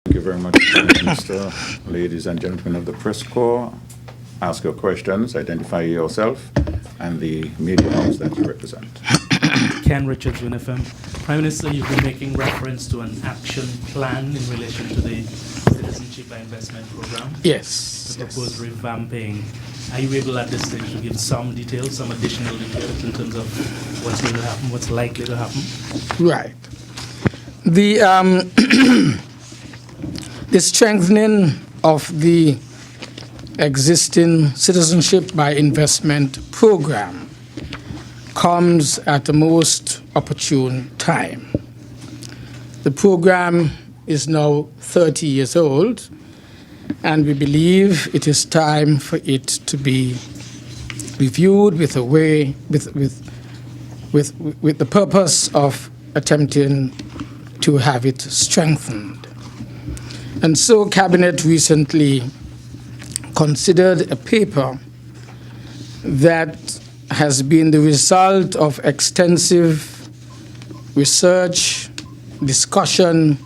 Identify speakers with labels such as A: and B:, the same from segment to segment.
A: Thank you very much, Minister. Ladies and gentlemen of the press corps, ask your questions, identify yourself and the media house that you represent.
B: Ken Richards, WinFM. Prime Minister, you've been making reference to an action plan in relation to the Citizenship by Investment Program.
C: Yes.
B: The proposed revamping. Are you able at this stage to give some details, some additional details in terms of what's going to happen, what's likely to happen?
C: Right. The strengthening of the existing Citizenship by Investment Program comes at the most opportune time. The program is now 30 years old, and we believe it is time for it to be reviewed with the purpose of attempting to have it strengthened. And so Cabinet recently considered a paper that has been the result of extensive research, discussion,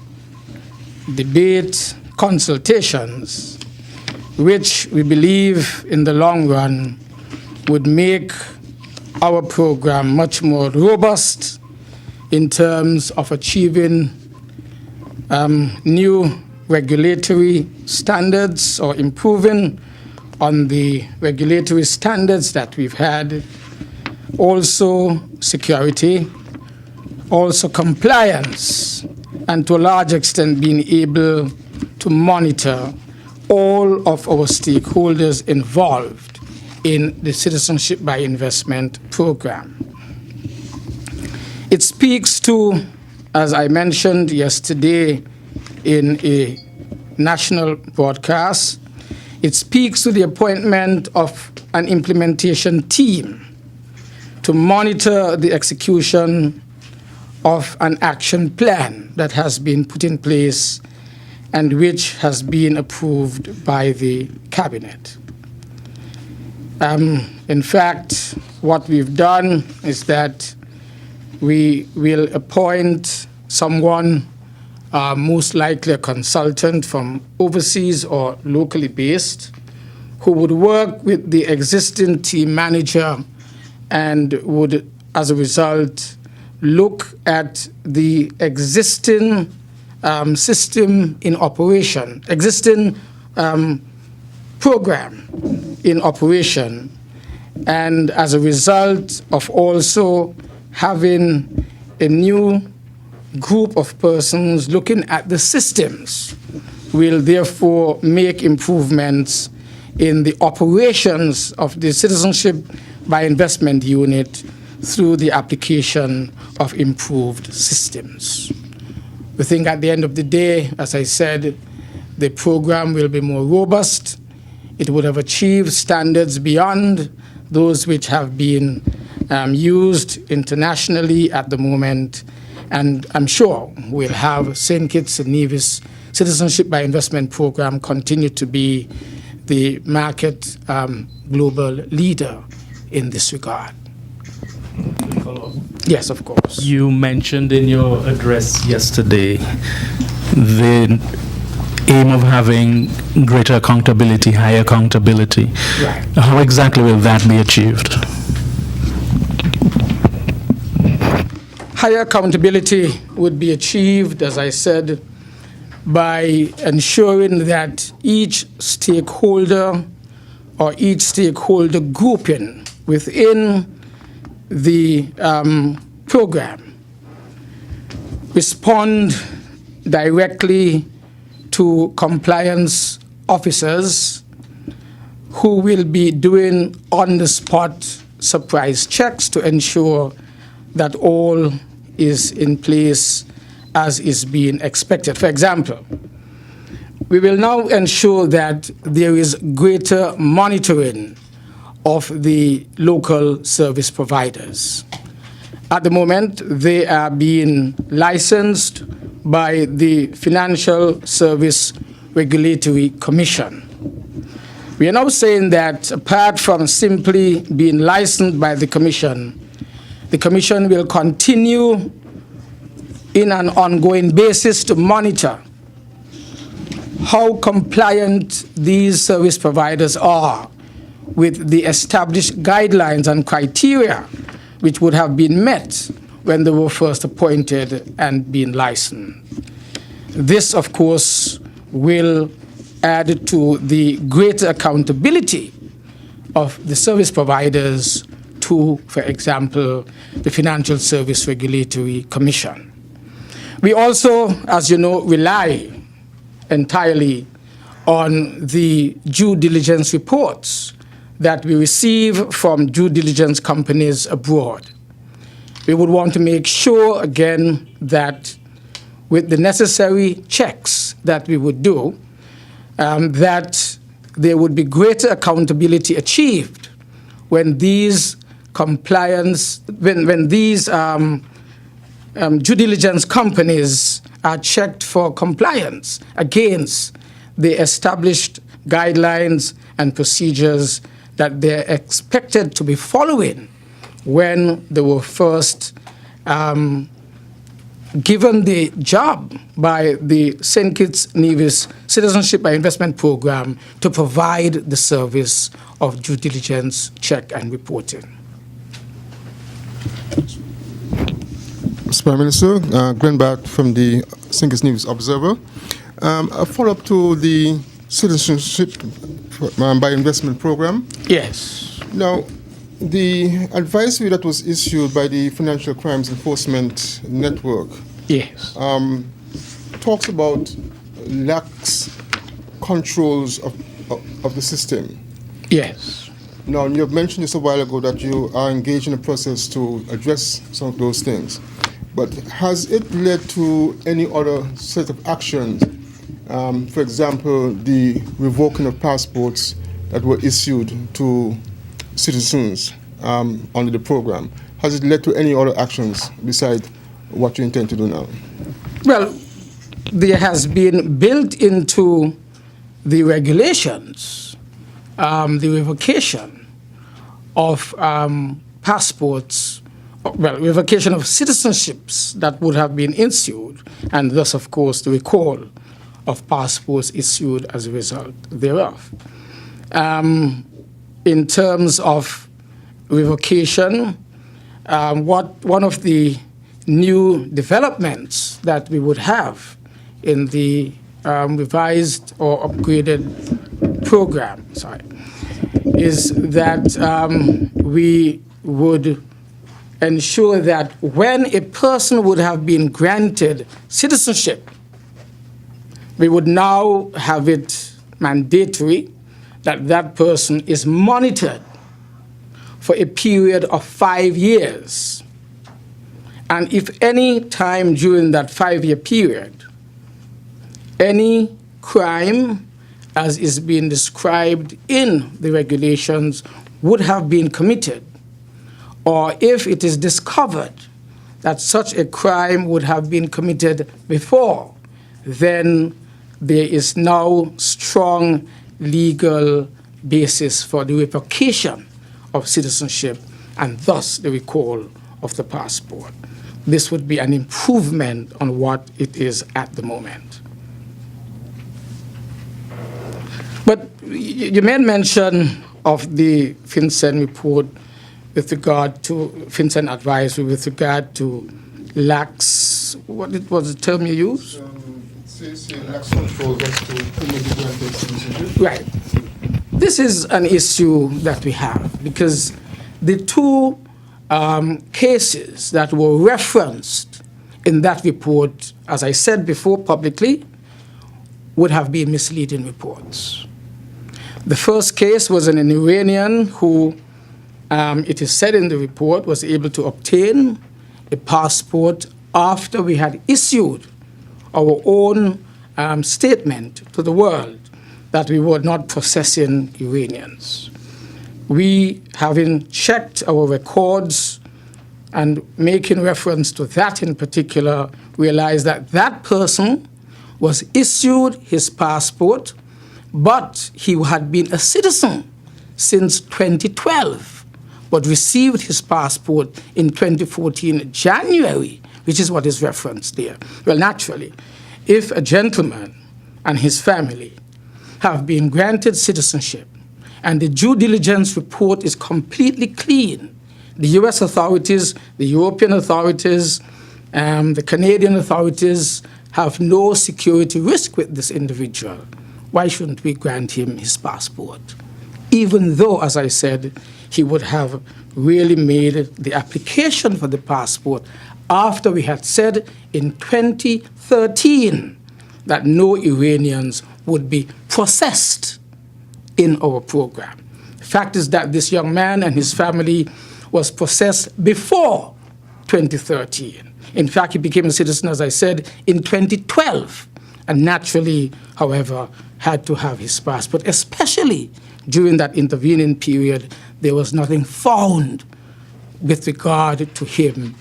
C: debate, consultations, which we believe in the long run would make our program much more robust in terms of achieving new regulatory standards or improving on the regulatory standards that we've had, also security, also compliance, and to a large extent being able to monitor all of our stakeholders involved in the Citizenship by Investment Program. It speaks to, as I mentioned yesterday in a national broadcast, it speaks to the appointment of an implementation team to monitor the execution of an action plan that has been put in place and which has been approved by the Cabinet. In fact, what we've done is that we will appoint someone, most likely a consultant from overseas or locally based, who would work with the existing team manager and would, as a result, look at the existing system in operation, existing program in operation, and as a result of also having a new group of persons looking at the systems, will therefore make improvements in the operations of the Citizenship by Investment Unit through the application of improved systems. We think at the end of the day, as I said, the program will be more robust. It would have achieved standards beyond those which have been used internationally at the moment. And I'm sure we'll have St. Kitts-Nevis Citizenship by Investment Program continue to be the market global leader in this regard. Yes, of course.
B: You mentioned in your address yesterday the aim of having greater accountability, higher accountability.
C: Right.
B: How exactly will that be achieved?
C: Higher accountability would be achieved, as I said, by ensuring that each stakeholder or each stakeholder grouping within the program respond directly to compliance officers who will be doing on-the-spot surprise checks to ensure that all is in place as is being expected. For example, we will now ensure that there is greater monitoring of the local service providers. At the moment, they are being licensed by the Financial Service Regulatory Commission. We are now saying that apart from simply being licensed by the Commission will continue in an ongoing basis to monitor how compliant these service providers are with the established guidelines and criteria which would have been met when they were first appointed and being licensed. This, of course, will add to the greater accountability of the service providers to, for example, the Financial Service Regulatory Commission. We also, as you know, rely entirely on the due diligence reports that we receive from due diligence companies abroad. We would want to make sure, again, that with the necessary checks that we would do, that there would be greater accountability achieved when these when these due diligence companies are checked for compliance against the established guidelines and procedures that they're expected to be following when they were first given the job by the St. Kitts-Nevis Citizenship by Investment Program to provide the service of due diligence check and reporting.
D: Mr. Prime Minister, Glenn Barrett from the St. Kitts-Nevis Observer. A follow-up to the Citizenship by Investment Program.
C: Yes.
D: Now, the advisory that was issued by the Financial Crimes Enforcement Network
C: Yes.
D: talks about lax controls of the system.
C: Yes.
D: Now, you have mentioned this a while ago that you are engaged in a process to address some of those things. But has it led to any other set of actions? For example, the revoking of passports that were issued to citizens under the program. Has it led to any other actions besides what you intend to do now?
C: Well, there has been built into the regulations the revocation of passports, well, revocation of citizenships that would have been issued, and thus, of course, the recall of passports issued as a result thereof. In terms of revocation, one of the new developments that we would have in the revised or upgraded program, is that we would ensure that when a person would have been granted citizenship, we would now have it mandatory that that person is monitored for a period of 5 years. And if any time during that 5-year period, any crime, as is being described in the regulations, would have been committed, or if it is discovered that such a crime would have been committed before, then there is now strong legal basis for the revocation of citizenship and thus the recall of the passport. This would be an improvement on what it is at the moment. But you made mention of the FinCEN report with regard to FinCEN advisory with regard to lax, what was the term you used?
D: Lax controls as to who may be granted citizenship.
C: Right. This is an issue that we have because the two cases that were referenced in that report, as I said before publicly, would have been misleading reports. The first case was an Iranian who, it is said in the report, was able to obtain a passport after we had issued our own statement to the world that we were not processing Iranians. We, having checked our records and making reference to that in particular, realized that that person was issued his passport, but he had been a citizen since 2012, but received his passport in 2014 January, which is what is referenced there. Well, naturally, if a gentleman and his family have been granted citizenship, and the due diligence report is completely clean. The US authorities, the European authorities, the Canadian authorities have no security risk with this individual. Why shouldn't we grant him his passport? Even though, as I said, he would have really made the application for the passport after we had said in 2013 that no Iranians would be processed in our program. The fact is that this young man and his family was processed before 2013. In fact, he became a citizen, as I said, in 2012, and naturally, however, had to have his passport, especially during that intervening period. There was nothing found with regard to him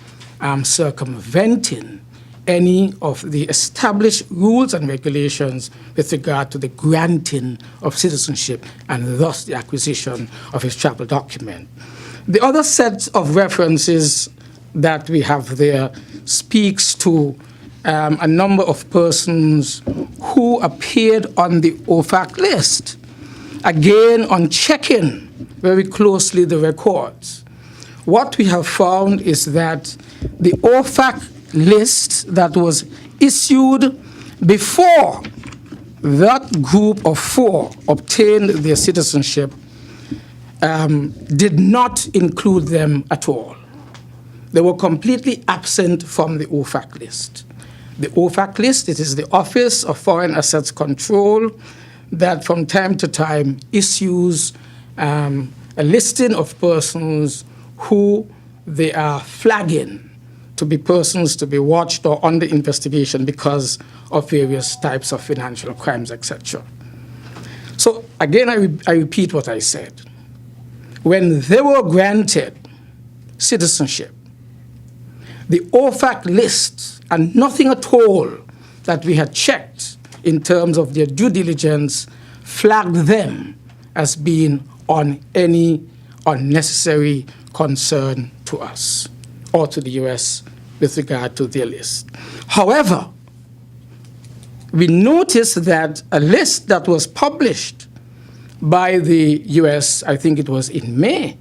C: circumventing any of the established rules and regulations with regard to the granting of citizenship and thus the acquisition of his travel document. The other set of references that we have there speaks to a number of persons who appeared on the OFAC list. Again, on checking very closely the records, what we have found is that the OFAC list that was issued before that group of 4 obtained their citizenship did not include them at all. They were completely absent from the OFAC list. The OFAC list, it is the Office of Foreign Assets Control that from time to time issues a listing of persons who they are flagging to be persons to be watched or under investigation because of various types of financial crimes, etc. So again, I repeat what I said. When they were granted citizenship, the OFAC list and nothing at all that we had checked in terms of their due diligence flagged them as being on any unnecessary concern to us or to the US with regard to their list. However, we noticed that a list that was published by the US, I think it was in May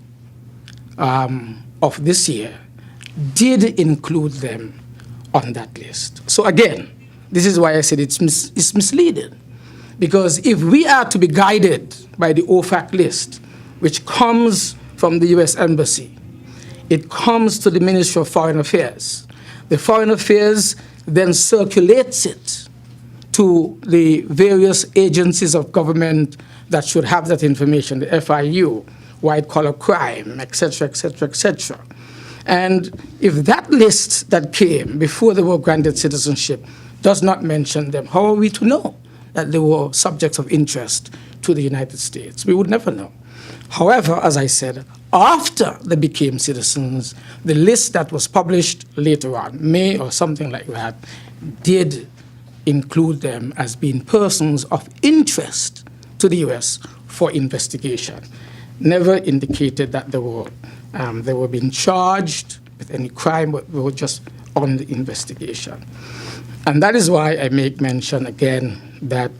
C: of this year, did include them on that list. So again, this is why I said it's misleading. Because if we are to be guided by the OFAC list, which comes from the US Embassy, it comes to the Ministry of Foreign Affairs. The Foreign Affairs then circulates it to the various agencies of government that should have that information, the FIU, white-collar crime, etc., etc., etc. And if that list that came before they were granted citizenship does not mention them, how are we to know that they were subjects of interest to the United States? We would never know. However, as I said, after they became citizens, the list that was published later on, May or something like that, did include them as being persons of interest to the US for investigation. Never indicated that they were being charged with any crime, but they were just on the investigation. And that is why I make mention again that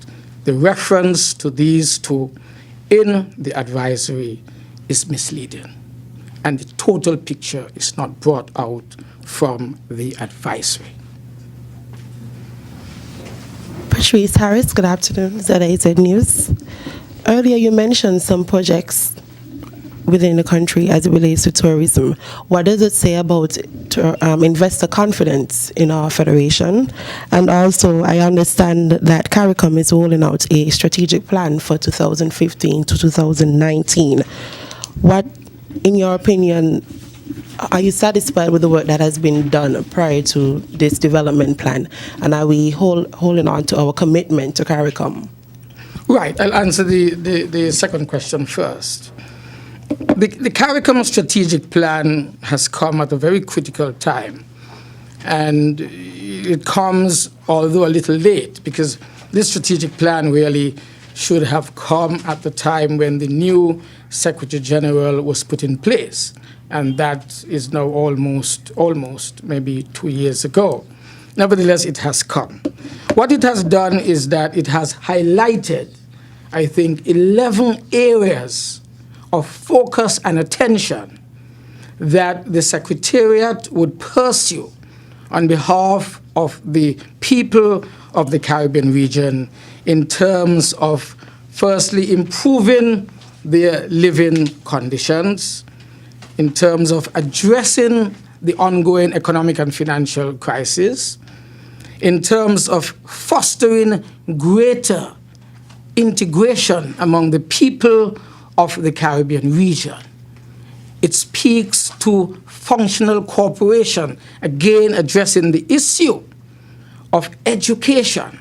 C: the reference to these two in the advisory is misleading, and the total picture is not brought out from the advisory.
E: Patrice Harris, good afternoon, ZAZ News. Earlier you mentioned some projects within the country as it relates to tourism. What does it say about investor confidence in our federation? And also, I understand that CARICOM is rolling out a strategic plan for 2015 to 2019. What, in your opinion, are you satisfied with the work that has been done prior to this development plan? And are we holding on to our commitment to CARICOM?
C: Right, I'll answer the second question first. The CARICOM strategic plan has come at a very critical time, and it comes, although a little late, because this strategic plan really should have come at the time when the new Secretary General was put in place, and that is now almost maybe 2 years ago. nevertheless, it has come. What it has done is that it has highlighted, I think, 11 areas of focus and attention that the Secretariat would pursue on behalf of the people of the Caribbean region in terms of, firstly, improving their living conditions, in terms of addressing the ongoing economic and financial crisis, in terms of fostering greater integration among the people of the Caribbean region. It speaks to functional cooperation, again addressing the issue of education.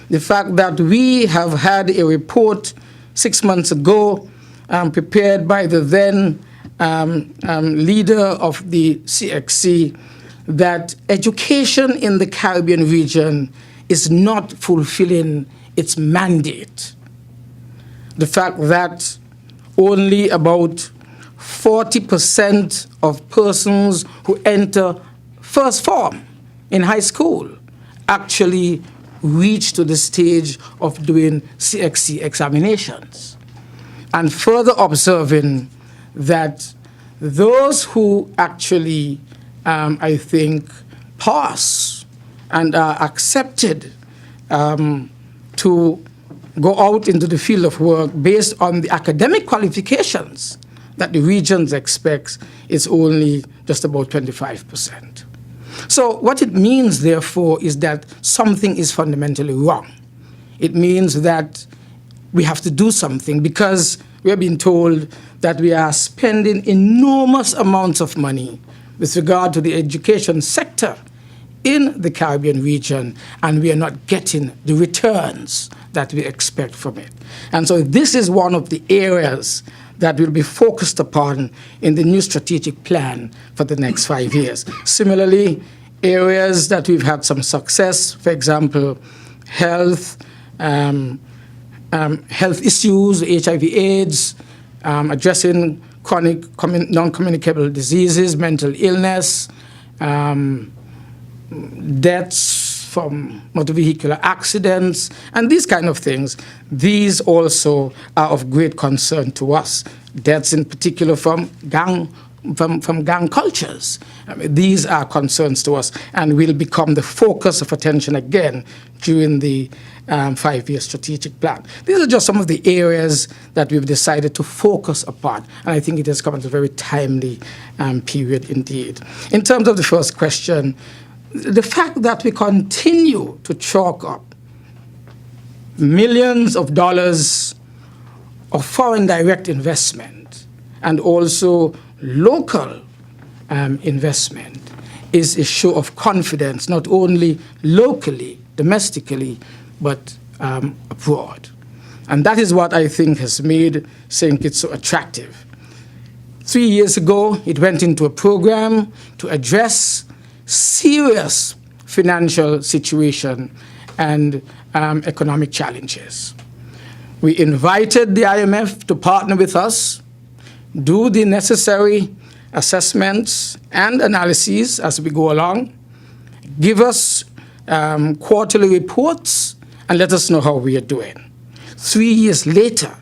C: The fact that we have had a report 6 months ago prepared by the then leader of the CXC that education in the Caribbean region is not fulfilling its mandate. The fact that only about 40% of persons who enter first form in high school actually reach to the stage of doing CXC examinations. And further observing that those who actually, I think, pass and are accepted to go out into the field of work based on the academic qualifications that the regions expects is only just about 25%. So what it means, therefore, is that something is fundamentally wrong. It means that we have to do something because we have been told that we are spending enormous amounts of money with regard to the education sector in the Caribbean region, and we are not getting the returns that we expect from it. And so this is one of the areas that will be focused upon in the new strategic plan for the next 5 years. Similarly, areas that we've had some success, for example, health, health issues, HIV/AIDS, addressing chronic non-communicable diseases, mental illness, deaths from motor vehicular accidents, and these kind of things. These also are of great concern to us. Deaths in particular from gang cultures. I mean, these are concerns to us and will become the focus of attention again during the 5-year strategic plan. These are just some of the areas that we've decided to focus upon, and I think it has come at a very timely period indeed. In terms of the first question, the fact that we continue to chalk up millions of dollars of foreign direct investment and also local investment is a show of confidence, not only locally, domestically, but abroad. And that is what I think has made St. Kitts so attractive. 3 years ago, it went into a program to address serious financial situation and economic challenges. We invited the IMF to partner with us, do the necessary assessments and analyses as we go along, give us quarterly reports, and let us know how we are doing. 3 years later,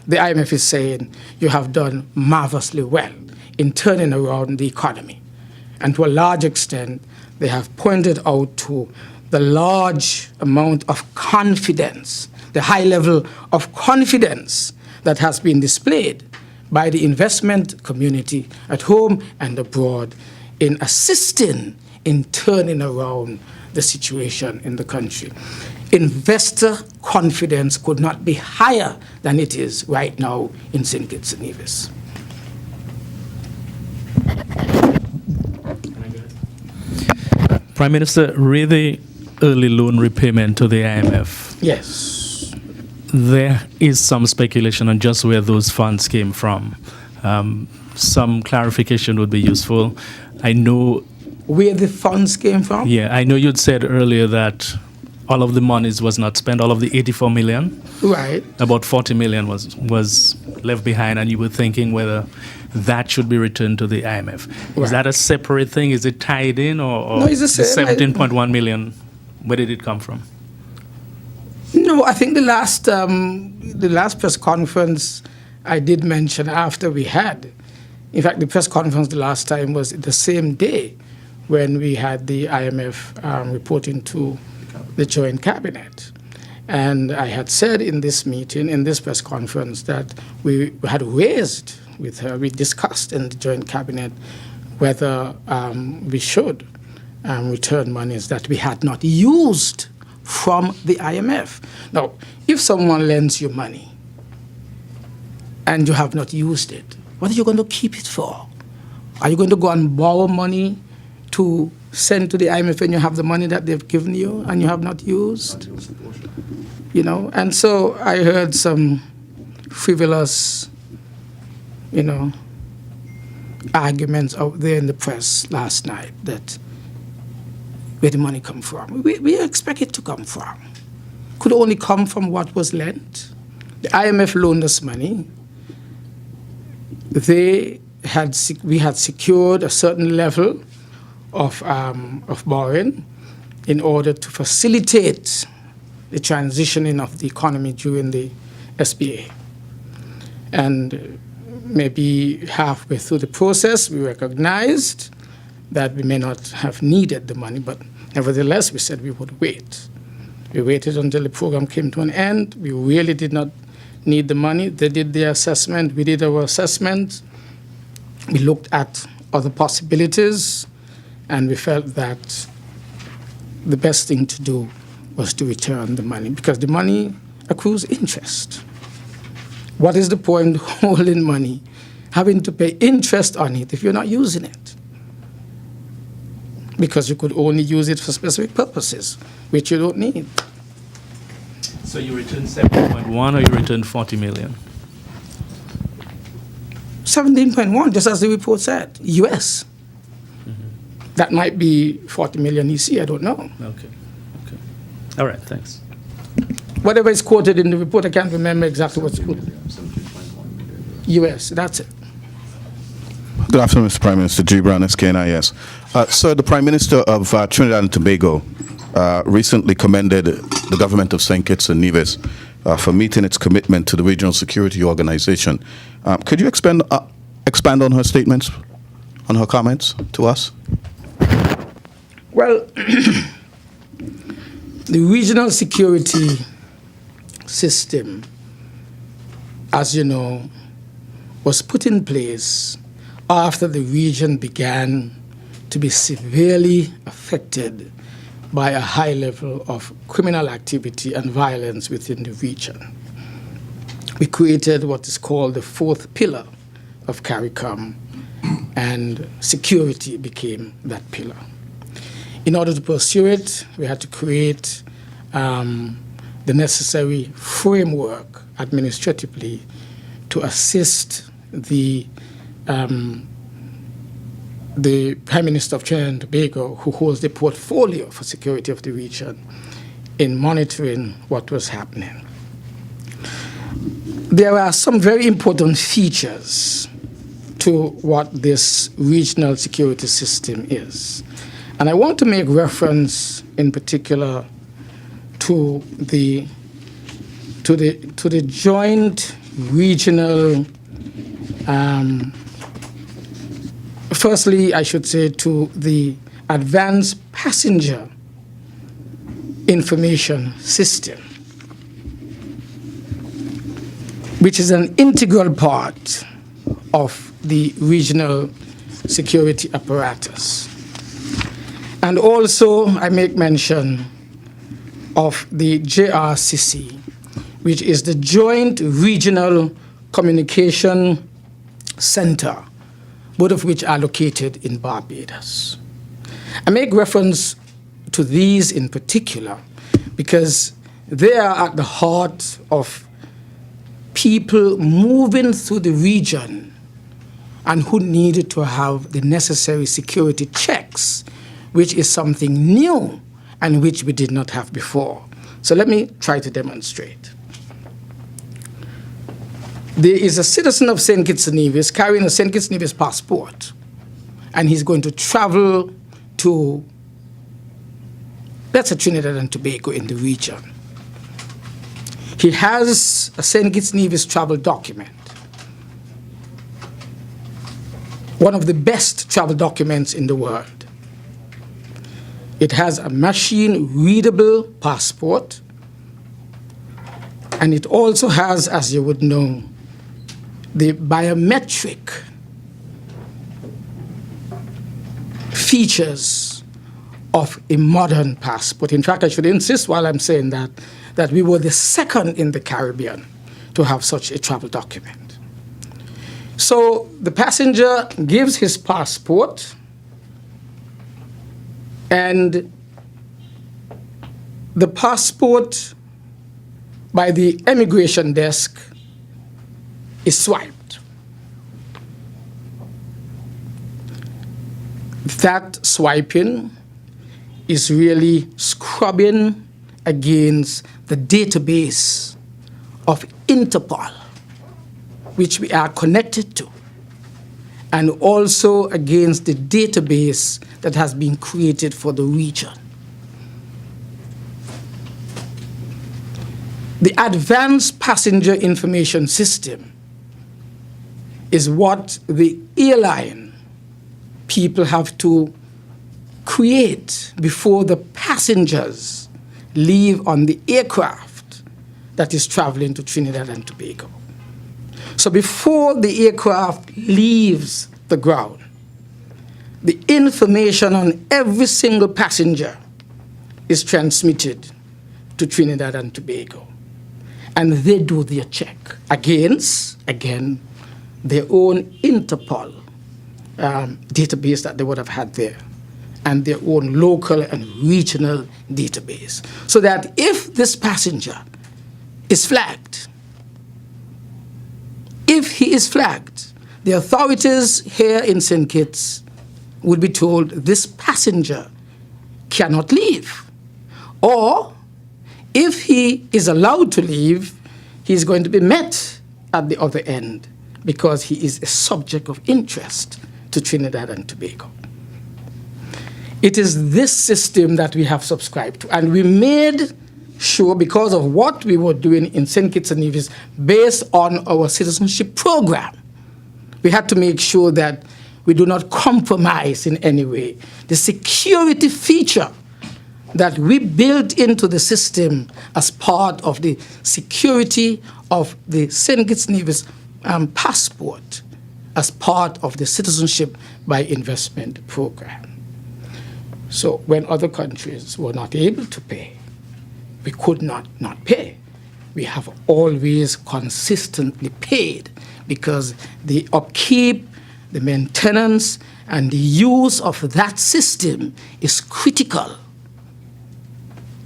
C: the IMF is saying, you have done marvelously well in turning around the economy. And to a large extent, they have pointed out to the large amount of confidence, the high level of confidence that has been displayed by the investment community at home and abroad in assisting in turning around the situation in the country. Investor confidence could not be higher than it is right now in St. Kitts-Nevis.
B: Prime Minister, really early loan repayment to the IMF.
C: Yes.
B: There is some speculation on just where those funds came from. Some clarification would be useful. I know...
C: Where the funds came from?
B: Yeah, I know you'd said earlier that all of the monies was not spent, all of the 84 million.
C: Right.
B: About 40 million was left behind, and you were thinking whether that should be returned to the IMF.
C: Right.
B: Is that a separate thing? Is it tied in, or
C: No, it's the same.
B: 17.1 million? Where did it come from?
C: No, I think the last press conference I did mention after we had. In fact, the press conference the last time was the same day when we had the IMF reporting to the Joint Cabinet. And I had said in this meeting, in this press conference, that we had raised with her, we discussed in the Joint Cabinet whether we should return monies that we had not used from the IMF. Now, if someone lends you money and you have not used it, what are you going to keep it for? Are you going to go and borrow money to send to the IMF when you have the money that they've given you and you have not used? You know, and so I heard some frivolous, arguments out there in the press last night that where the money come from. We expect it to come from. Could only come from what was lent. The IMF loaned us money. We had secured a certain level of borrowing in order to facilitate the transitioning of the economy during the SBA. And maybe halfway through the process, we recognized that we may not have needed the money, but nevertheless, we said we would wait. We waited until the program came to an end. We really did not need the money. They did their assessment. We did our assessment. We looked at other possibilities, and we felt that the best thing to do was to return the money, because the money accrues interest. What is the point holding money, having to pay interest on it if you're not using it? Because you could only use it for specific purposes, which you don't need.
B: So you returned 7.1 or you returned 40 million?
C: 17.1, just as the report said, US. That might be 40 million EC, I don't know.
B: Okay. All right, thanks.
C: Whatever is quoted in the report, I can't remember exactly what's quoted. US, that's it.
F: Good afternoon, Mr. Prime Minister. G. Brown, SKNIS. Sir, the Prime Minister of Trinidad and Tobago recently commended the government of St. Kitts and Nevis for meeting its commitment to the Regional Security Organization. Could you expand on her statements, on her comments to us?
C: Well, the regional security system, as you know, was put in place after the region began to be severely affected by a high level of criminal activity and violence within the region. We created what is called the fourth pillar of CARICOM, and security became that pillar. In order to pursue it, we had to create the necessary framework administratively to assist the Prime Minister of Trinidad and Tobago, who holds the portfolio for security of the region, in monitoring what was happening. There are some very important features to what this regional security system is. And I want to make reference in particular to the joint regional, firstly, I should say, to the advanced passenger information system, which is an integral part of the regional security apparatus. And also, I make mention of the JRCC, which is the Joint Regional Communication Center, both of which are located in Barbados. I make reference to these in particular because they are at the heart of people moving through the region and who needed to have the necessary security checks, which is something new and which we did not have before. So let me try to demonstrate. there is a citizen of St. Kitts-Nevis carrying a St. Kitts-Nevis passport, and he's going to travel to, let's say, Trinidad and Tobago in the region. He has a St. Kitts-Nevis travel document, one of the best travel documents in the world. It has a machine-readable passport, and it also has, as you would know, the biometric features of a modern passport. In fact, I should insist while I'm saying that we were the second in the Caribbean to have such a travel document. So the passenger gives his passport, and the passport by the immigration desk is swiped. That swiping is really scrubbing against the database of Interpol, which we are connected to, and also against the database that has been created for the region. The Advanced Passenger Information System is what the airline people have to create before the passengers leave on the aircraft that is traveling to Trinidad and Tobago. So before the aircraft leaves the ground, the information on every single passenger is transmitted to Trinidad and Tobago. And they do their check against, again, their own Interpol database that they would have had there, and their own local and regional database. So that if this passenger is flagged, the authorities here in St. Kitts would be told this passenger cannot leave. Or if he is allowed to leave, he's going to be met at the other end because he is a subject of interest to Trinidad and Tobago. It is this system that we have subscribed to, and we made sure, because of what we were doing in St. Kitts and Nevis based on our citizenship program, we had to make sure that we do not compromise in any way the security feature that we built into the system as part of the security of the St. Kitts-Nevis passport as part of the citizenship by investment program. So when other countries were not able to pay, we could not pay. We have always consistently paid because the upkeep, the maintenance, and the use of that system is critical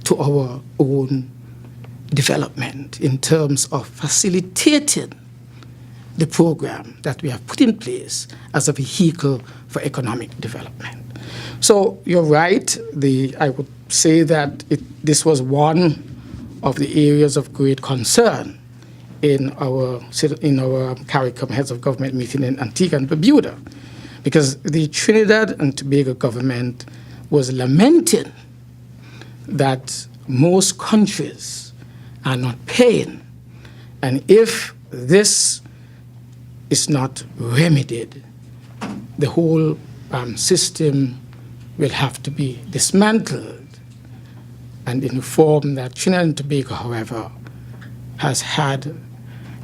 C: to our own development in terms of facilitating the program that we have put in place as a vehicle for economic development. So you're right. I would say that this was one of the areas of great concern in our CARICOM Heads of Government meeting in Antigua and Barbuda, because the Trinidad and Tobago government was lamenting that most countries are not paying, and if this is not remedied, the whole system will have to be dismantled, and in a form that Trinidad and Tobago, however, has had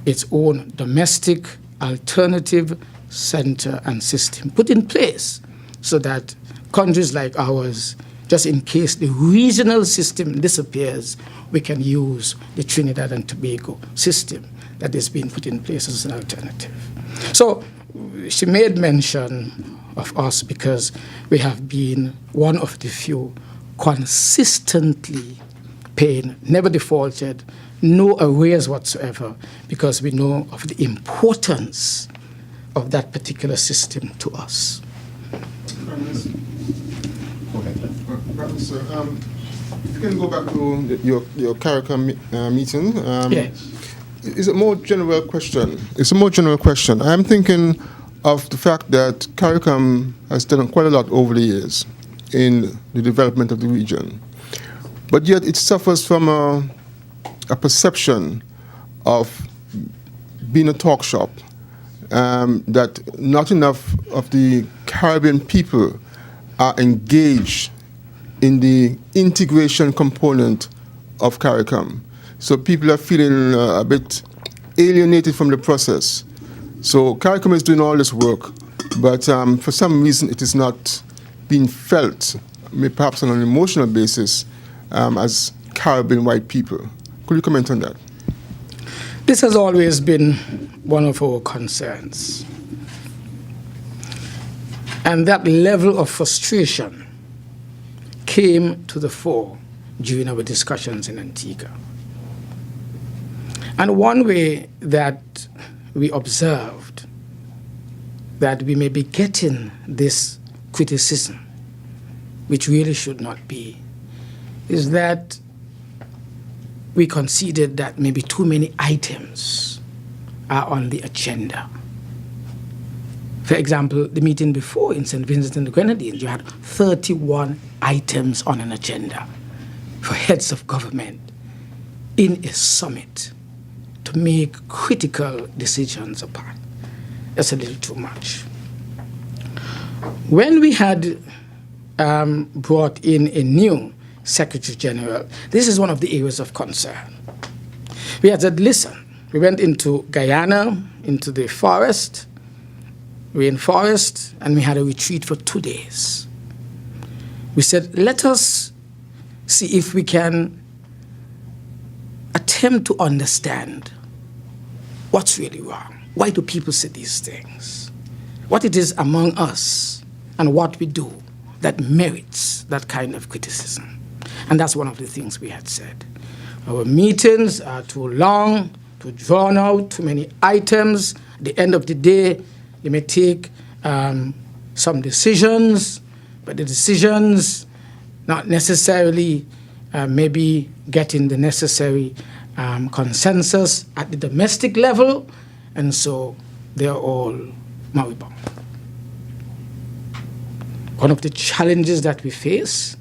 C: its own domestic alternative center and system put in place so that countries like ours, just in case the regional system disappears, we can use the Trinidad and Tobago system that is being put in place as an alternative. So she made mention of us because we have been one of the few consistently paying, never defaulted, no arrears whatsoever, because we know of the importance of that particular system to us.
D: Sir, if you can go back to your CARICOM meeting.
C: Yes.
D: It's a more general question. I'm thinking of the fact that CARICOM has done quite a lot over the years in the development of the region, but yet it suffers from a perception of being a talk shop, that not enough of the Caribbean people are engaged in the integration component of CARICOM. So people are feeling a bit alienated from the process. So CARICOM is doing all this work, but for some reason it is not being felt, perhaps on an emotional basis, as Caribbean white people. Could you comment on that?
C: This has always been one of our concerns. And that level of frustration came to the fore during our discussions in Antigua. And one way that we observed that we may be getting this criticism, which really should not be, is that we considered that maybe too many items are on the agenda. For example, the meeting before in St. Vincent and the Grenadines, you had 31 items on an agenda for heads of government in a summit to make critical decisions upon. That's a little too much. When we had brought in a new Secretary General, this is one of the areas of concern. We had said, listen, we went into Guyana, into the forest, rainforest, and we had a retreat for 2 days. We said, let us see if we can attempt to understand what's really wrong. Why do people say these things? What it is among us and what we do that merits that kind of criticism. And that's one of the things we had said. Our meetings are too long, too drawn out, too many items. At the end of the day, you may take some decisions, but the decisions not necessarily maybe getting the necessary consensus at the domestic level, and so they're all moribund. One of the challenges that we face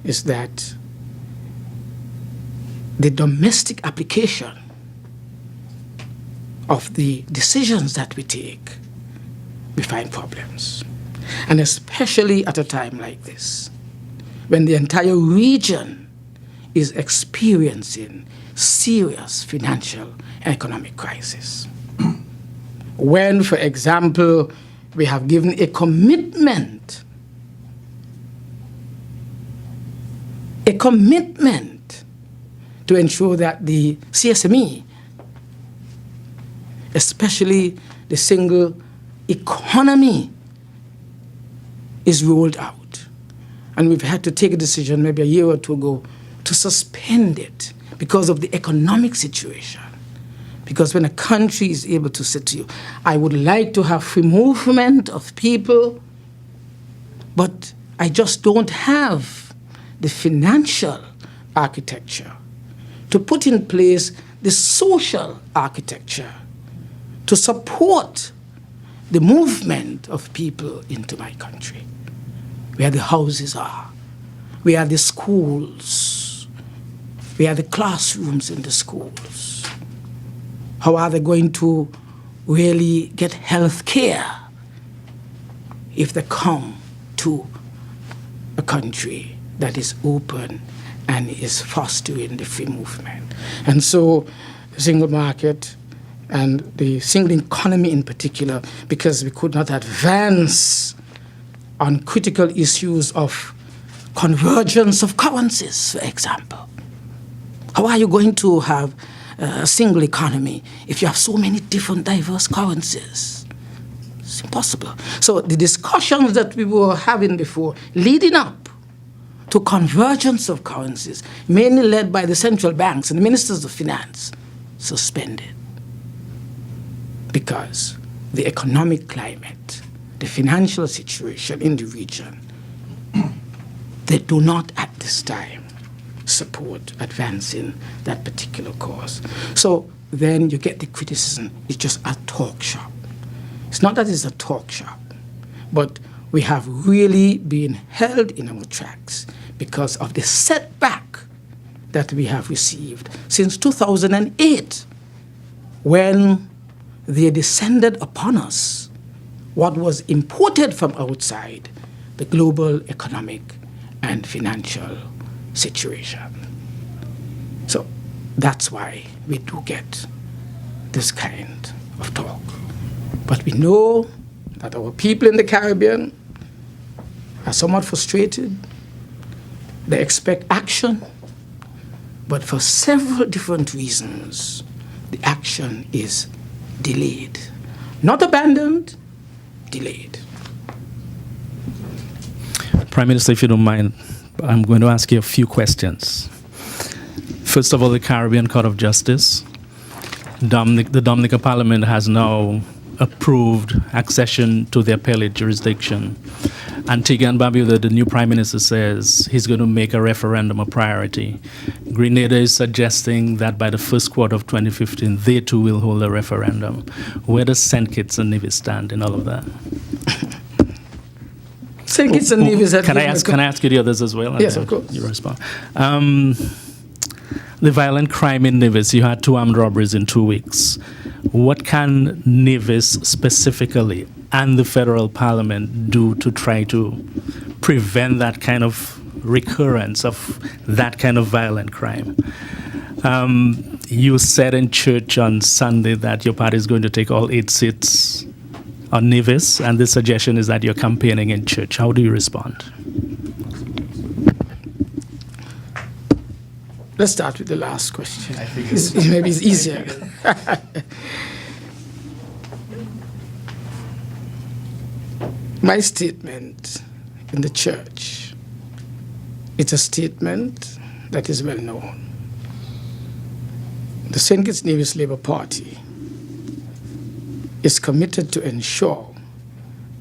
C: is that the domestic application of the decisions that we take, we find problems. And especially at a time like this, when the entire region is experiencing serious financial and economic crisis. When, for example, we have given a commitment to ensure that the CSME, especially the single economy, is rolled out. And we've had to take a decision maybe a year or two ago to suspend it because of the economic situation. Because when a country is able to say to you, I would like to have free movement of people, but I just don't have the financial architecture to put in place the social architecture to support the movement of people into my country, where the houses are, where the schools, where the classrooms in the schools. How are they going to really get health care if they come to a country that is open and is fostering the free movement? And so the single market and the single economy in particular, because we could not advance on critical issues of convergence of currencies, for example. How are you going to have a single economy if you have so many different diverse currencies? It's impossible. So the discussions that we were having before, leading up to convergence of currencies, mainly led by the central banks and the ministers of finance, suspended. Because the economic climate, the financial situation in the region, they do not at this time support advancing that particular cause. So then you get the criticism. It's just a talk shop. It's not that it's a talk shop, but we have really been held in our tracks because of the setback that we have received since 2008, when they descended upon us what was imported from outside the global economic and financial situation. So that's why we do get this kind of talk. But we know that our people in the Caribbean are somewhat frustrated. They expect action, but for several different reasons, the action is delayed. Not abandoned, delayed.
B: Prime Minister, if you don't mind, I'm going to ask you a few questions. First of all, the Caribbean Court of Justice. The Dominican Parliament has now approved accession to the appellate jurisdiction. Antigua and Barbuda, the new Prime Minister says he's going to make a referendum a priority. Grenada is suggesting that by the first quarter of 2015, they too will hold a referendum. Where does St. Kitts and Nevis stand in all of that?
C: St. Kitts and Nevis...
B: Can I ask you the others as well?
C: Yes, of course.
B: You respond. The violent crime in Nevis, you had 2 armed robberies in 2 weeks. What can Nevis specifically and the federal parliament do to try to prevent that kind of recurrence of that kind of violent crime? You said in church on Sunday that your party is going to take all 8 seats on Nevis, and the suggestion is that you're campaigning in church. How do you respond?
C: Let's start with the last question. Maybe it's easier. My statement in the church, it's a statement that is well known. The St. Kitts-Nevis Labour Party is committed to ensure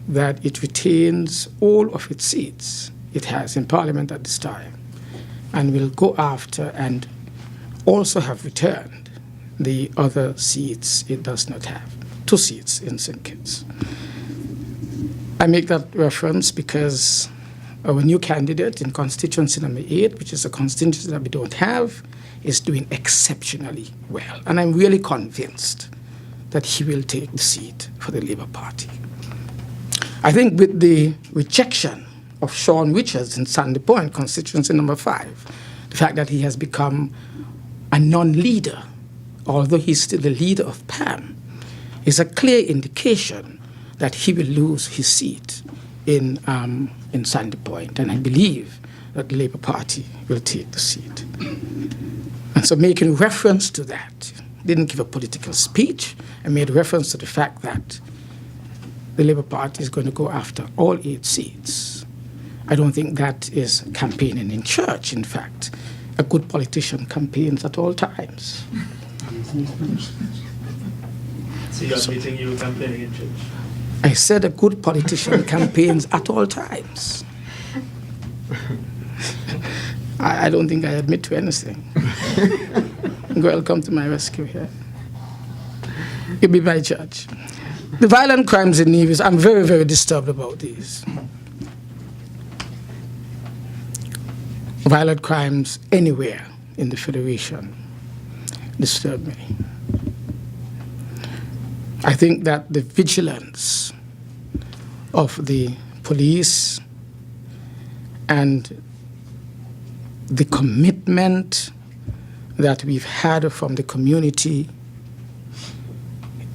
C: that it retains all of its seats it has in Parliament at this time, and will go after and also have returned the other seats it does not have, 2 seats in St. Kitts. I make that reference because our new candidate in constituency number 8, which is a constituency that we don't have, is doing exceptionally well. And I'm really convinced that he will take the seat for the Labour Party. I think with the rejection of Sean Richards in Sandy Point, constituency number 5, the fact that he has become a non-leader, although he's still the leader of PAM, is a clear indication that he will lose his seat in Sandy Point. And I believe that the Labour Party will take the seat. And so making reference to that, didn't give a political speech, and made reference to the fact that the Labour Party is going to go after all 8 seats. I don't think that is campaigning in church. In fact, a good politician campaigns at all times.
B: So you're admitting you're campaigning in church?
C: I said a good politician campaigns at all times. I don't think I admit to anything. Welcome to my rescue here. You'll be my judge. The violent crimes in Nevis, I'm very, very disturbed about these. Violent crimes anywhere in the Federation disturb me. I think that the vigilance of the police and the commitment that we've had from the community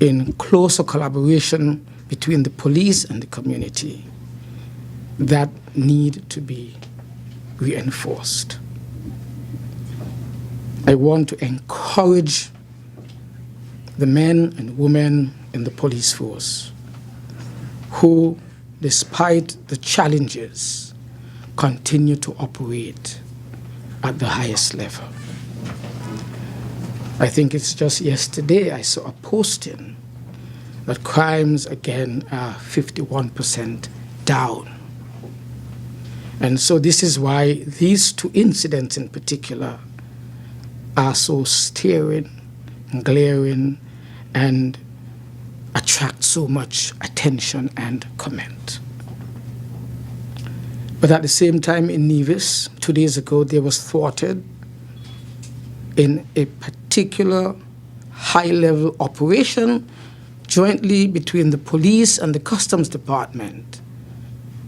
C: in closer collaboration between the police and the community, that need to be reinforced. I want to encourage the men and women in the police force who, despite the challenges, continue to operate at the highest level. I think it's just yesterday I saw a posting that crimes again are 51% down. And so this is why these 2 incidents in particular are so stirring, glaring and attract so much attention and comment. But at the same time, in Nevis, 2 days ago, there was thwarted in a particular high-level operation jointly between the police and the customs department,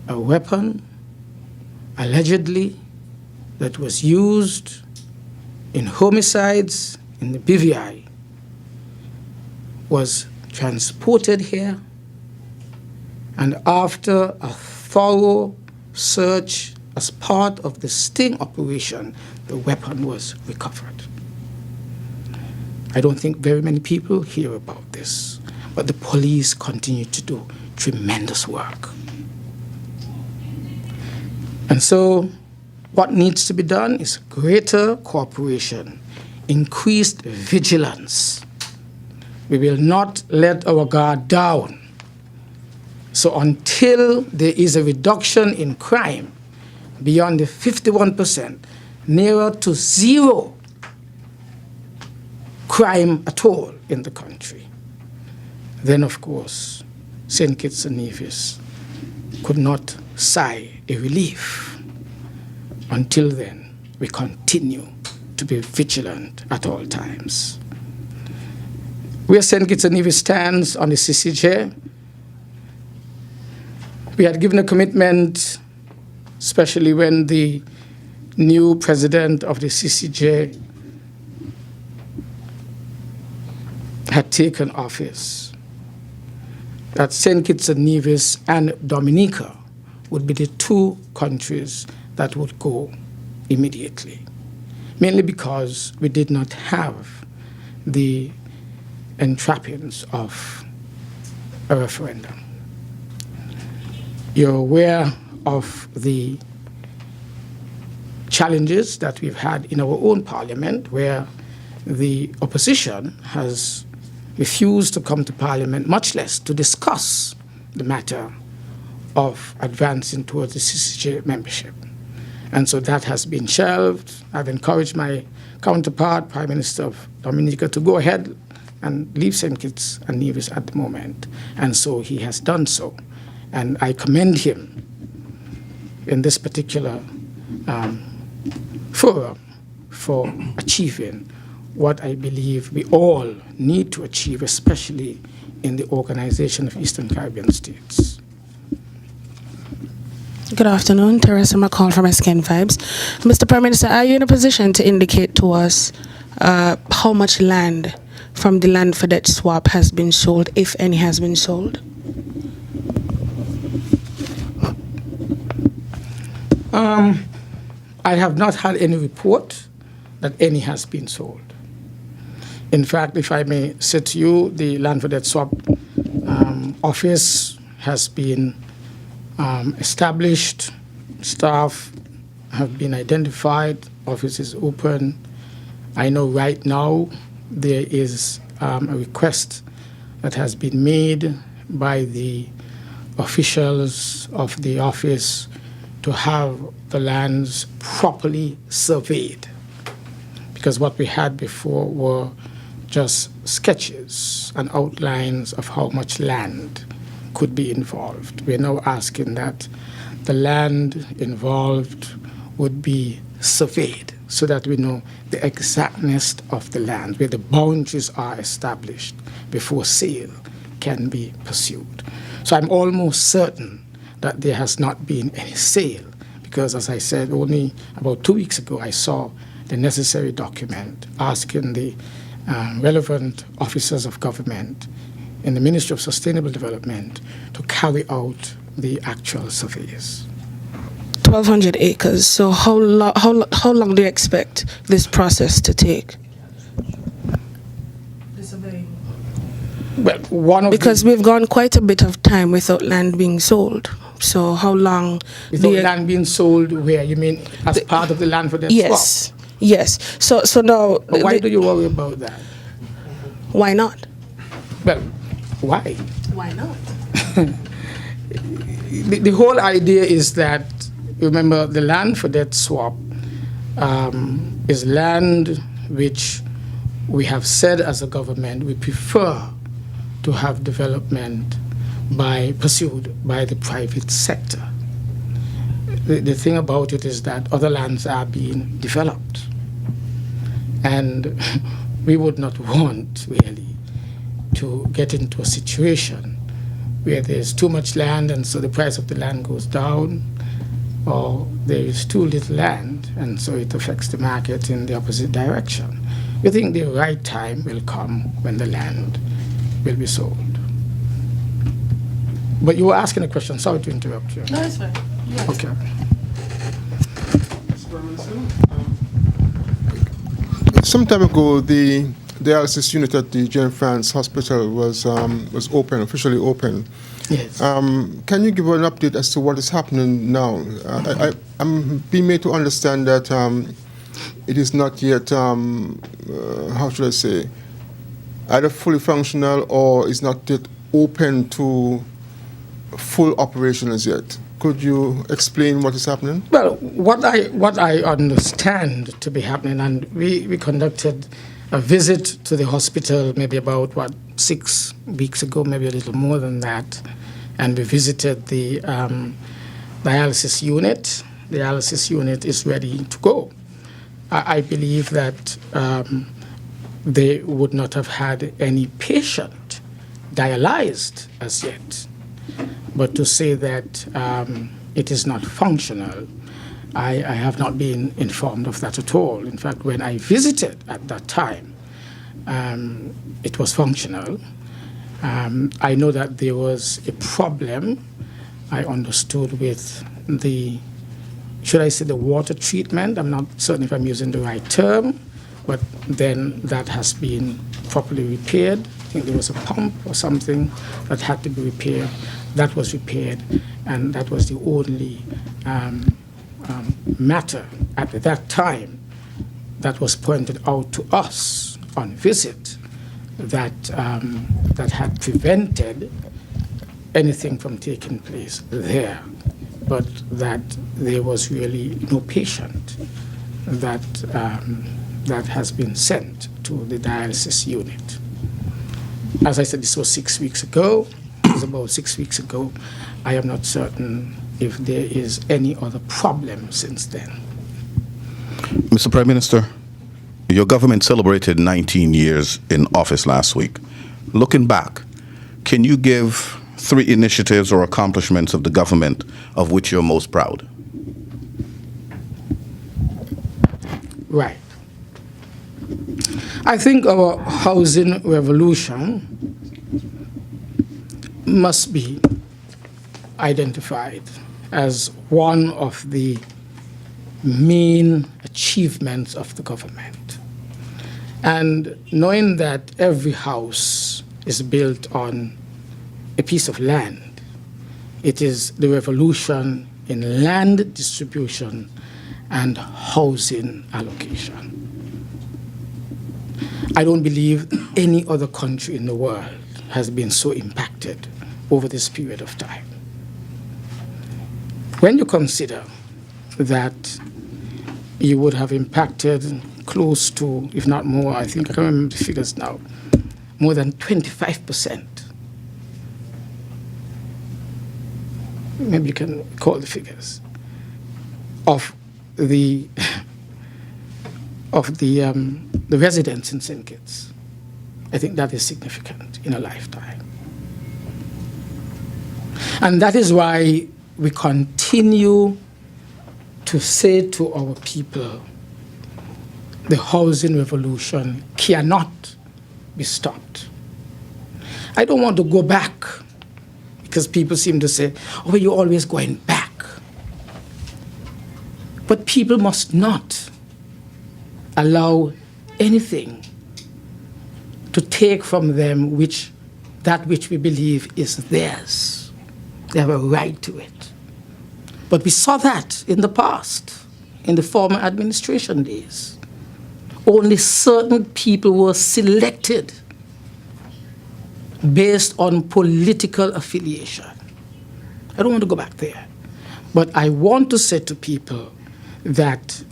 C: a weapon allegedly that was used in homicides in the BVI was transported here, and after a thorough search as part of the sting operation, the weapon was recovered. I don't think very many people hear about this, but the police continue to do tremendous work. And so what needs to be done is greater cooperation, increased vigilance. We will not let our guard down. So until there is a reduction in crime beyond the 51%, nearer to zero crime at all in the country, then of course St. Kitts and Nevis could not sigh a relief. Until then, we continue to be vigilant at all times. Where St. Kitts and Nevis stands on the CCJ, we had given a commitment, especially when the new president of the CCJ had taken office, that St. Kitts and Nevis and Dominica would be the two countries that would go immediately, mainly because we did not have the entrappings of a referendum. You're aware of the challenges that we've had in our own parliament, where the opposition has refused to come to parliament, much less to discuss the matter of advancing towards the CCJ membership. And so that has been shelved. I've encouraged my counterpart, Prime Minister of Dominica, to go ahead and leave St. Kitts and Nevis at the moment. And so he has done so. And I commend him in this particular forum for achieving what I believe we all need to achieve, especially in the Organization of Eastern Caribbean States.
G: Good afternoon, Teresa McCall from SKN Vibes. Mr. Prime Minister, are you in a position to indicate to us how much land from the land for debt swap has been sold, if any has been sold?
C: I have not had any report that any has been sold. In fact, if I may say to you, the land for debt swap office has been established, staff have been identified, office is open. I know right now there is a request that has been made by the officials of the office to have the lands properly surveyed, because what we had before were just sketches and outlines of how much land could be involved. We're now asking that the land involved would be surveyed so that we know the exactness of the land, where the boundaries are established before sale can be pursued. So I'm almost certain that there has not been any sale, because as I said, only about 2 weeks ago I saw the necessary document asking the relevant officers of government in the Ministry of Sustainable Development to carry out the actual surveys.
G: 1,200 acres. So how long do you expect this process to take?
C: Well,
G: because we've gone quite a bit of time without land being sold. So how long?
C: Without land being sold where? You mean as part of the land for debt swap?
G: Yes. Yes. So now.
C: But why do you worry about that?
G: Why not?
C: Well, why?
G: Why not?
C: The whole idea is that, remember, the land for debt swap is land which we have said as a government we prefer to have development pursued by the private sector. The thing about it is that other lands are being developed, and we would not want really to get into a situation where there's too much land and so the price of the land goes down, or there is too little land and so it affects the market in the opposite direction. We think the right time will come when the land will be sold. But you were asking a question. Sorry to interrupt you.
G: No, it's fine. Yes.
C: Okay.
D: Some time ago, the dialysis unit at the Jane France Hospital was open, officially open.
C: Yes.
D: Can you give an update as to what is happening now? I'm being made to understand that it is not yet, how should I say, either fully functional or is not yet open to full operation as yet. Could you explain what is happening?
C: Well, what I understand to be happening, and we conducted a visit to the hospital maybe about, 6 weeks ago, maybe a little more than that, and we visited the dialysis unit. The dialysis unit is ready to go. I believe that they would not have had any patient dialyzed as yet. But to say that it is not functional, I have not been informed of that at all. In fact, when I visited at that time, it was functional. I know that there was a problem, I understood, with the, should I say, the water treatment? I'm not certain if I'm using the right term, but then that has been properly repaired. I think there was a pump or something that had to be repaired. That was repaired, and that was the only matter at that time that was pointed out to us on visit that that had prevented anything from taking place there, but that there was really no patient that that has been sent to the dialysis unit. As I said, this was 6 weeks ago. It was about 6 weeks ago. I am not certain if there is any other problem since then.
F: Mr. Prime Minister, your government celebrated 19 years in office last week. Looking back, can you give 3 initiatives or accomplishments of the government of which you're most proud?
C: Right. I think our housing revolution must be identified as one of the main achievements of the government. And knowing that every house is built on a piece of land, it is the revolution in land distribution and housing allocation. I don't believe any other country in the world has been so impacted over this period of time. When you consider that you would have impacted close to, if not more, I think I can't remember the figures now, more than 25%. Maybe you can call the figures of the residents in St. Kitts. I think that is significant in a lifetime. And that is why we continue to say to our people, the housing revolution cannot be stopped. I don't want to go back, because people seem to say, oh, you're always going back. But people must not allow anything to take from them that which we believe is theirs. They have a right to it. But we saw that in the past, in the former administration days. Only certain people were selected based on political affiliation. I don't want to go back there. But I want to say to people that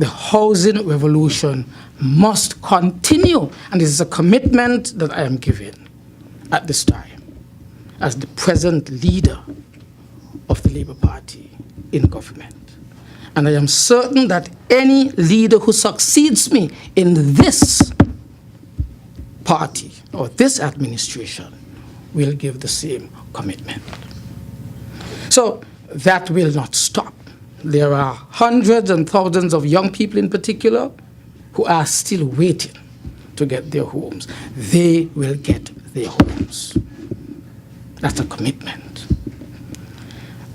C: the housing revolution must continue, and this is a commitment that I am giving at this time as the present leader of the Labour Party in government. And I am certain that any leader who succeeds me in this party or this administration will give the same commitment. So that will not stop. There are hundreds and thousands of young people in particular who are still waiting to get their homes. They will get their homes. That's a commitment.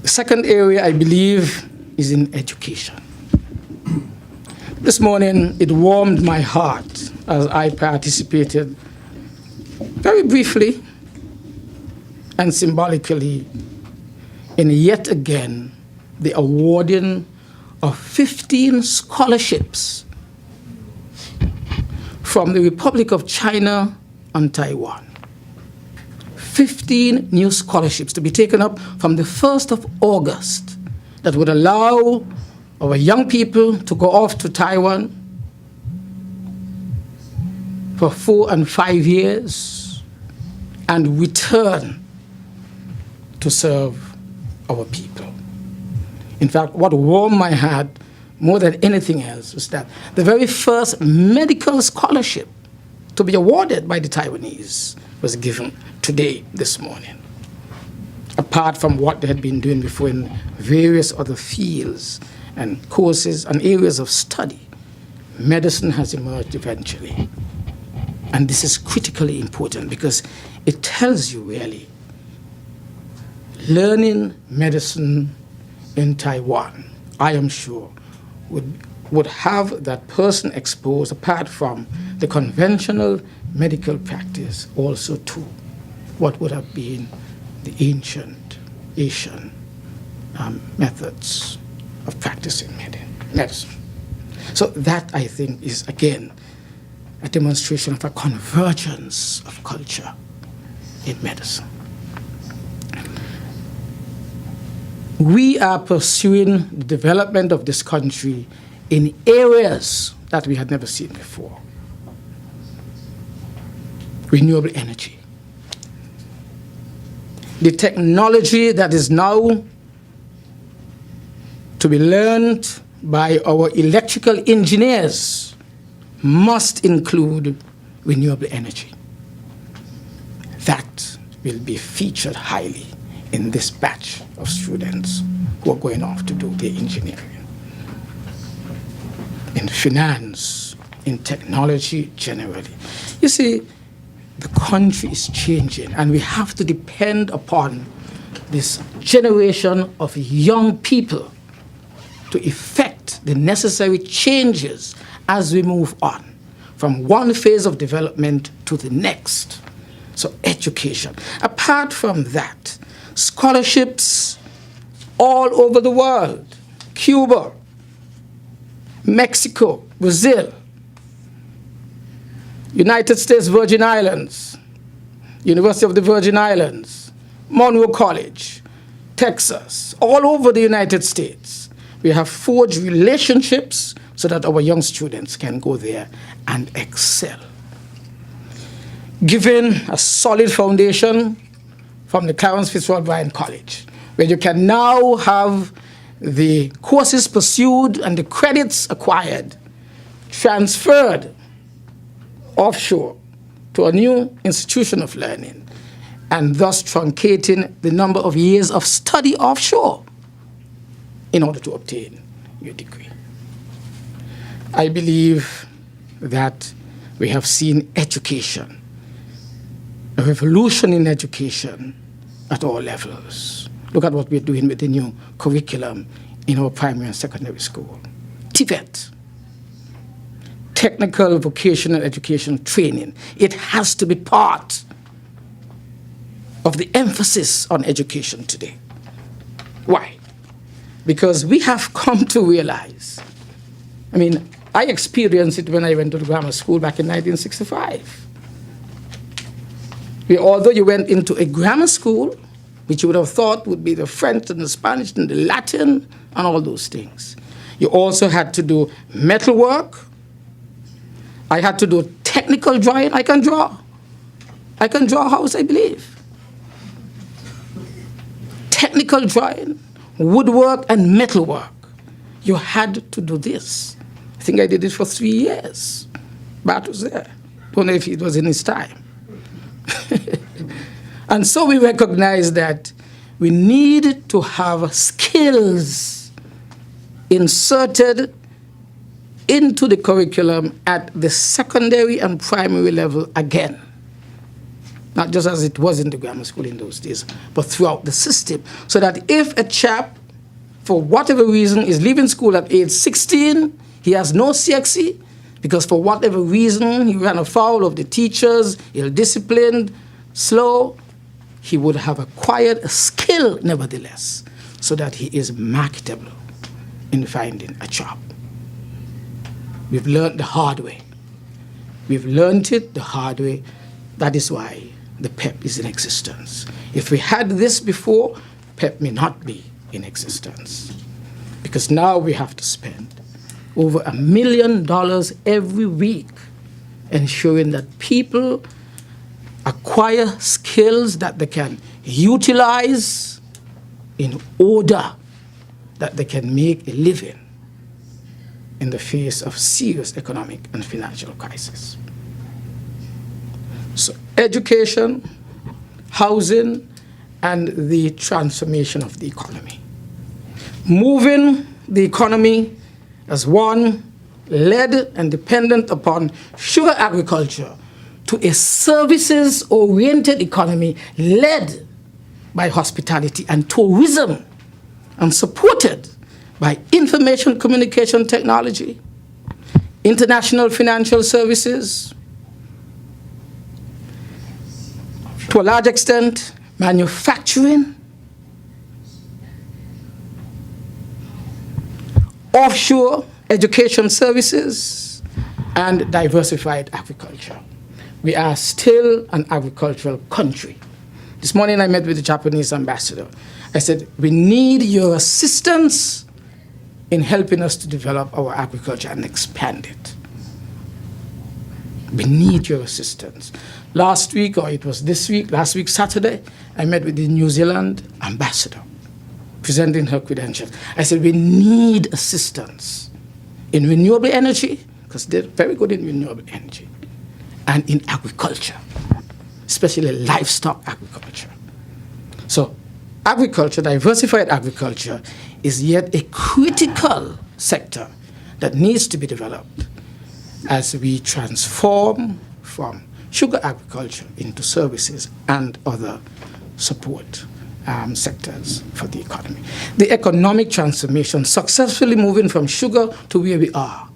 C: The second area, I believe, is in education. This morning, it warmed my heart as I participated very briefly and symbolically in yet again the awarding of 15 scholarships from the Republic of China on Taiwan. 15 new scholarships to be taken up from the 1st of August that would allow our young people to go off to Taiwan for 4 and 5 years and return to serve our people. In fact, what warmed my heart more than anything else was that the very first medical scholarship to be awarded by the Taiwanese was given today, this morning. Apart from what they had been doing before in various other fields and courses and areas of study, medicine has emerged eventually. And this is critically important because it tells you really, learning medicine in Taiwan, I am sure, would have that person exposed, apart from the conventional medical practice, also to what would have been the ancient Asian methods of practicing medicine. So that, I think, is, again, a demonstration of a convergence of culture in medicine. We are pursuing the development of this country in areas that we had never seen before. Renewable energy. The technology that is now to be learned by our electrical engineers must include renewable energy. That will be featured highly in this batch of students who are going off to do their engineering. In finance, in technology generally. You see, the country is changing, and we have to depend upon this generation of young people to effect the necessary changes as we move on from one phase of development to the next. So education. Apart from that, scholarships all over the world, Cuba, Mexico, Brazil, United States Virgin Islands, University of the Virgin Islands, Monroe College, Texas, all over the United States. We have forged relationships so that our young students can go there and excel. Given a solid foundation from the Clarence Fitzgerald Bryan College, where you can now have the courses pursued and the credits acquired transferred offshore to a new institution of learning, and thus truncating the number of years of study offshore in order to obtain your degree. I believe that we have seen education, a revolution in education at all levels. Look at what we're doing with the new curriculum in our primary and secondary school. TVET, technical vocational education training. It has to be part of the emphasis on education today. Why? Because we have come to realize, I mean, I experienced it when I went to the grammar school back in 1965. Where although you went into a grammar school, which you would have thought would be the French and the Spanish and the Latin and all those things, You also had to do metal work. I had to do technical drawing. I can draw. I can draw a house, I believe. Technical drawing, woodwork, and metalwork. You had to do this. I think I did it for 3 years. Bart was there. Don't know if it was in his time. And so we recognized that we need to have skills inserted into the curriculum at the secondary and primary level again. Not just as it was in the grammar school in those days, but throughout the system. So that if a chap, for whatever reason, is leaving school at age 16, he has no CXC, because for whatever reason, he ran afoul of the teachers, ill-disciplined, slow, he would have acquired a skill nevertheless, so that he is marketable in finding a job. We've learned the hard way. We've learned it the hard way. That is why the PEP is in existence. If we had this before, PEP may not be in existence. Because now we have to spend over $1 million every week ensuring that people acquire skills that they can utilize in order that they can make a living in the face of serious economic and financial crisis. So education, housing, and the transformation of the economy. Moving the economy as one led and dependent upon sugar agriculture to a services-oriented economy led by hospitality and tourism and supported by information communication technology, international financial services, to a large extent, manufacturing, offshore education services, and diversified agriculture. We are still an agricultural country. This morning I met with the Japanese ambassador. I said, we need your assistance in helping us to develop our agriculture and expand it. We need your assistance. Last week, or it was this week, last week Saturday, I met with the New Zealand ambassador, presenting her credentials. I said, we need assistance in renewable energy, because they're very good in renewable energy, and in agriculture, especially livestock agriculture. So agriculture, diversified agriculture, is yet a critical sector that needs to be developed as we transform from sugar agriculture into services and other support sectors for the economy. The economic transformation, successfully moving from sugar to where we are,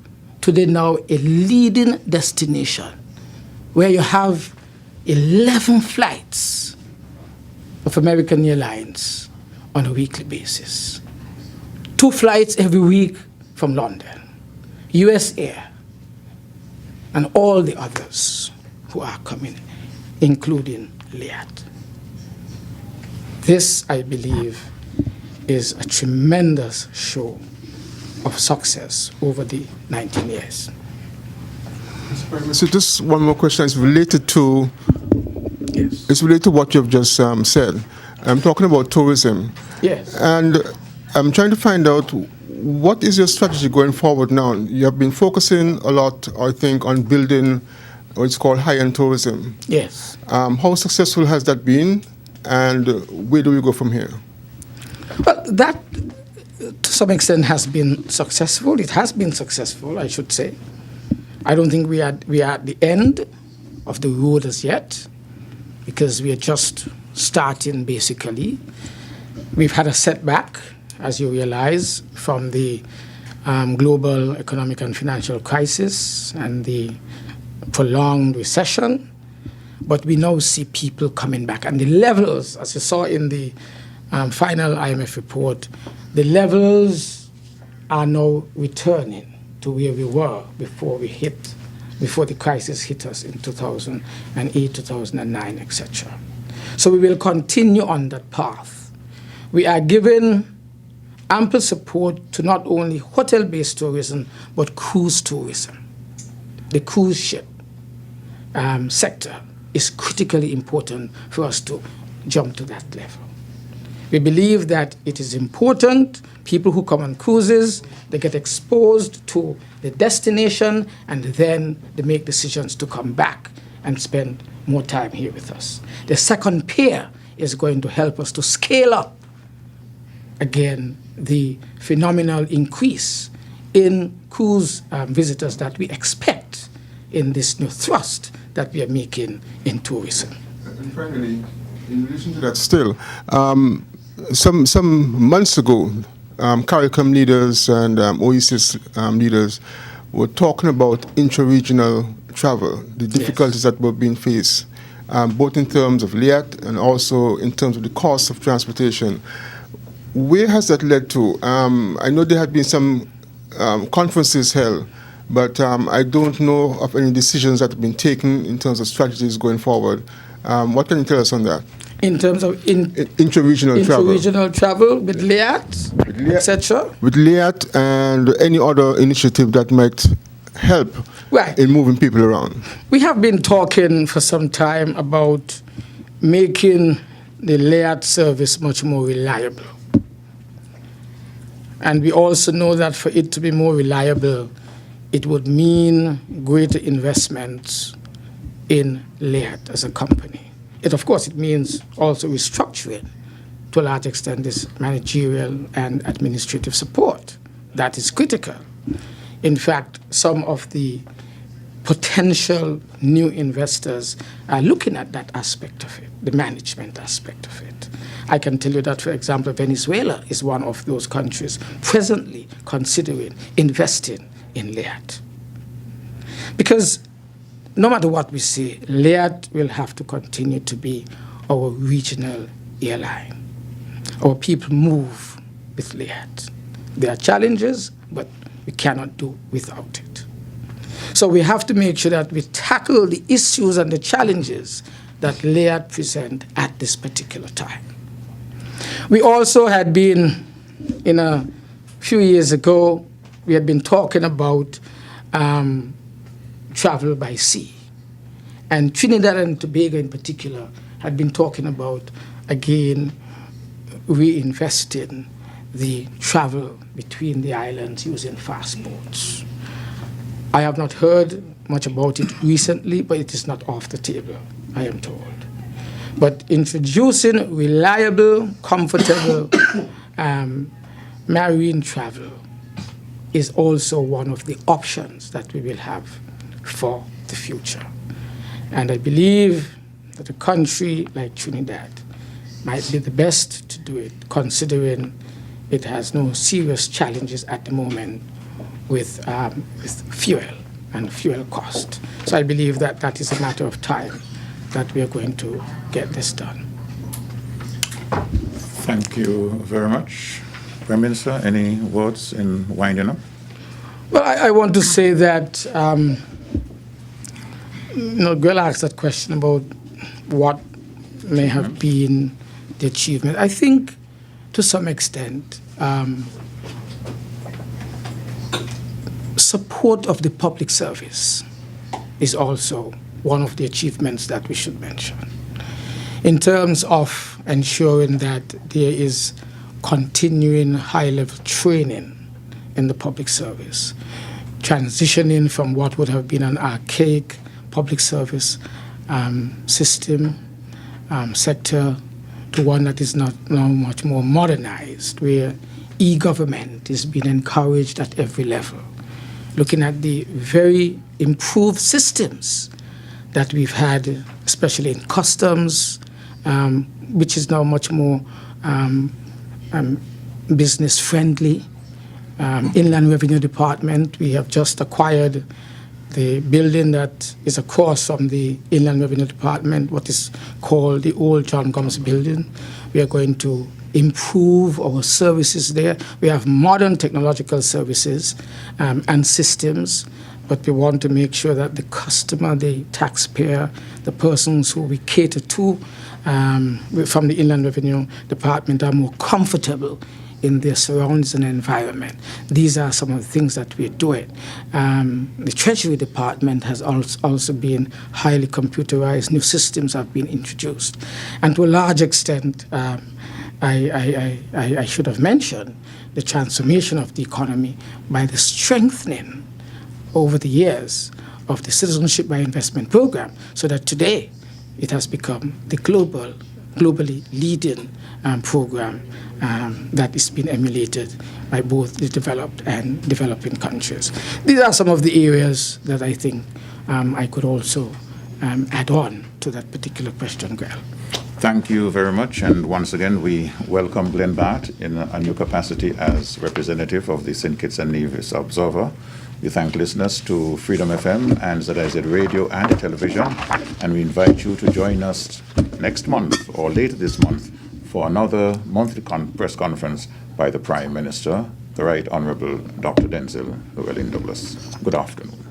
C: today now a leading destination where you have 11 flights of American Airlines on a weekly basis. 2 flights every week from London, US Air, and all the others who are coming, including Liat. This, I believe, is a tremendous show of success over the 19 years.
D: So just one more question is related to,
C: Yes.
D: it's related to what you've just said. I'm talking about tourism.
C: Yes.
D: And I'm trying to find out, what is your strategy going forward now? You have been focusing a lot, I think, on building what's called high-end tourism.
C: Yes.
D: How successful has that been, and where do we go from here?
C: Well, that, to some extent, has been successful. It has been successful, I should say. I don't think we are at the end of the road as yet, because we are just starting, basically. We've had a setback, as you realize, from the global economic and financial crisis and the prolonged recession. But we now see people coming back. And the levels, as you saw in the final IMF report, the levels are now returning to where we were before the crisis hit us in 2008, 2009, etc. So we will continue on that path. We are giving ample support to not only hotel-based tourism, but cruise tourism. The cruise ship sector is critically important for us to jump to that level. We believe that it is important. People who come on cruises, they get exposed to the destination, and then they make decisions to come back and spend more time here with us. The second pier is going to help us to scale up, again, the phenomenal increase in cruise visitors that we expect in this new thrust that we are making in tourism.
D: And finally, in relation to that still, some months ago, CARICOM leaders and OECS leaders were talking about intra-regional travel, the difficulties that were being faced, both in terms of LEAT and also in terms of the cost of transportation. Where has that led to? I know there have been some conferences held, but I don't know of any decisions that have been taken in terms of strategies going forward. What can you tell us on that?
C: In terms of
D: intra-regional
C: travel with LEAT, etc.?
D: With LEAT and any other initiative that might help in moving people around.
C: We have been talking for some time about making the LEAT service much more reliable. And we also know that for it to be more reliable, it would mean greater investments in LEAT as a company. Of course, it means also restructuring, to a large extent, this managerial and administrative support. That is critical. In fact, some of the potential new investors are looking at that aspect of it, the management aspect of it. I can tell you that, for example, Venezuela is one of those countries presently considering investing in LEAT. Because no matter what we say, LEAT will have to continue to be our regional airline. Our people move with LEAT. There are challenges, but we cannot do without it. So we have to make sure that we tackle the issues and the challenges that LEAT present at this particular time. We also had been, a few years ago, we had been talking about travel by sea. And Trinidad and Tobago in particular had been talking about, again, reinvesting the travel between the islands using fast boats. I have not heard much about it recently, but it is not off the table, I am told. But introducing reliable, comfortable marine travel is also one of the options that we will have for the future. And I believe that a country like Trinidad might be the best to do it, considering it has no serious challenges at the moment with fuel and fuel cost. So I believe that that is a matter of time that we are going to get this done.
A: Thank you very much. Prime Minister, any words in winding up?
C: Well, I want to say that, Girl asked that question about what may have been the achievement. I think, to some extent, support of the public service is also one of the achievements that we should mention. In terms of ensuring that there is continuing high-level training in the public service, transitioning from what would have been an archaic public service system, sector, to one that is now much more modernized, where e-government is being encouraged at every level. Looking at the very improved systems that we've had, especially in customs, which is now much more business-friendly. Inland Revenue Department, we have just acquired the building that is across from the Inland Revenue Department, what is called the old John Gomes building. We are going to improve our services there. We have modern technological services and systems, but we want to make sure that the customer, the taxpayer, the persons who we cater to from the Inland Revenue Department are more comfortable in their surroundings and environment. These are some of the things that we're doing. The Treasury Department has also been highly computerized. New systems have been introduced. And to a large extent, I should have mentioned the transformation of the economy by the strengthening over the years of the Citizenship by Investment program, so that today it has become the globally leading program that is being emulated by both the developed and developing countries. These are some of the areas that I think I could also add on to that particular question, Gail.
A: Thank you very much. And once again, we welcome Glenn Bart in a new capacity as representative of the St. Kitts and Nevis Observer. We thank listeners to Freedom FM and ZIZ Radio and television. And we invite you to join us next month or later this month for another monthly press conference by the Prime Minister, the Right Honorable Dr. Denzil Llewellyn Douglas. Good afternoon.